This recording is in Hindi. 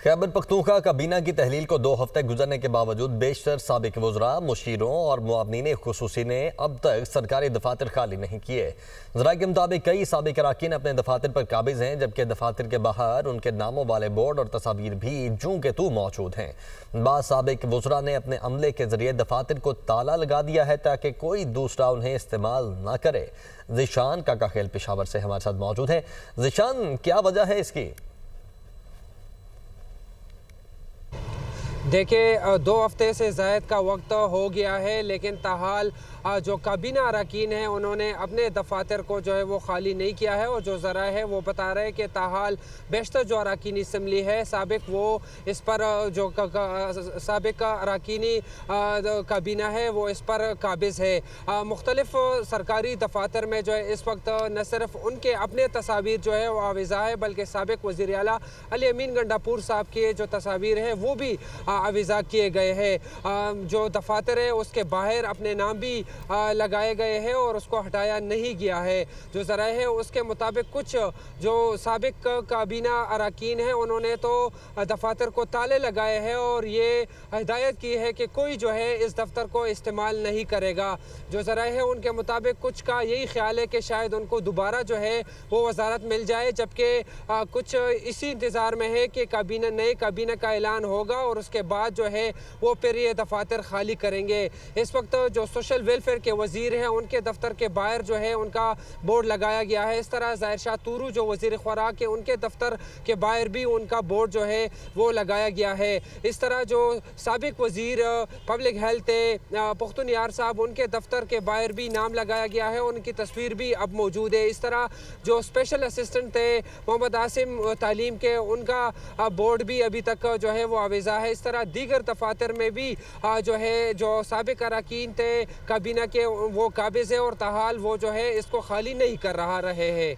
खैबर पख्तूनख्वा काबीना की तहलील को 2 हफ्ते गुजरने के बावजूद बेशतर साबिक वज़रा, मुशीरों और मुआवनीन खुसूसी ने अब तक सरकारी दफातर खाली नहीं किए। ज़रा के मुताबिक कई साबिक अराकीन अपने दफातर पर काबिज हैं, जबकि दफातर के बाहर उनके नामों वाले बोर्ड और तस्वीर भी जूं के तू मौजूद हैं। बाद साबिक वज़रा ने अपने अमले के जरिए दफातर को ताला लगा दिया है ताकि कोई दूसरा उन्हें इस्तेमाल न करे। ज़ीशान काका खेल पेशावर से हमारे साथ मौजूद है। ज़ीशान, क्या वजह है इसकी? देखिए, 2 हफ्ते से ज़ायद का वक्त हो गया है, लेकिन ताहाल जो काबीना अरकान हैं उन्होंने अपने दफातर को जो है वो खाली नहीं किया है। और जो ज़रा है वो बता रहे हैं कि ताहाल बेशतर जो अरकानी असम्बली है साबिक, वो इस पर जो साबिक अरकानी काबीना है वो इस पर काबिज़ है। मुख्तलिफ सरकारी दफातर में जो है इस वक्त न सिर्फ उनके अपने तस्वीर जो है वो आविज़ा है, बल्कि साबिक वज़ीर आला अली अमीन गंडापुर साहब के जो तस्वीर हैं वो भी आविज़ा किए गए हैं। जो दफातर है उसके बाहर अपने नाम भी लगाए गए हैं और उसको हटाया नहीं गया है। जो ज़रा है उसके मुताबिक कुछ जो साबिक काबीना अरकान हैं उन्होंने तो दफातर को ताले लगाए हैं और ये हिदायत की है कि कोई जो है इस दफ्तर को इस्तेमाल नहीं करेगा। जो ज़रा है उनके मुताबिक कुछ का यही ख्याल है कि शायद उनको दोबारा जो है वो वजारत मिल जाए, जबकि कुछ इसी इंतज़ार में है कि नए काबीना का ऐलान होगा और उसके बाद जो है वो फिर ये दफातर खाली करेंगे। इस वक्त जो सोशल वेलफेयर के वजीर हैं उनके दफ्तर के बाहर जो है उनका बोर्ड लगाया गया है। इस तरह ज़ाहिर शाह तूरू जो वजीर खुराक है उनके दफ्तर के बाहर भी उनका बोर्ड जो है वो लगाया गया है। इस तरह जो साबिक वजीर पब्लिक हेल्थ है पुख्तन यार साहब, उनके दफ्तर के बाहर भी नाम लगाया गया है, उनकी तस्वीर भी अब मौजूद है। इस तरह जो स्पेशल असिस्टेंट थे मोहम्मद आसिम तालीम के, उनका बोर्ड भी अभी तक जो है वो आविज़ा है। इस तरह दीगर दफातर में भी जो है जो साबिक अरकान थे काबीना के वो काबिज़ है और ताहाल वो जो है इसको खाली नहीं कर रहे हैं।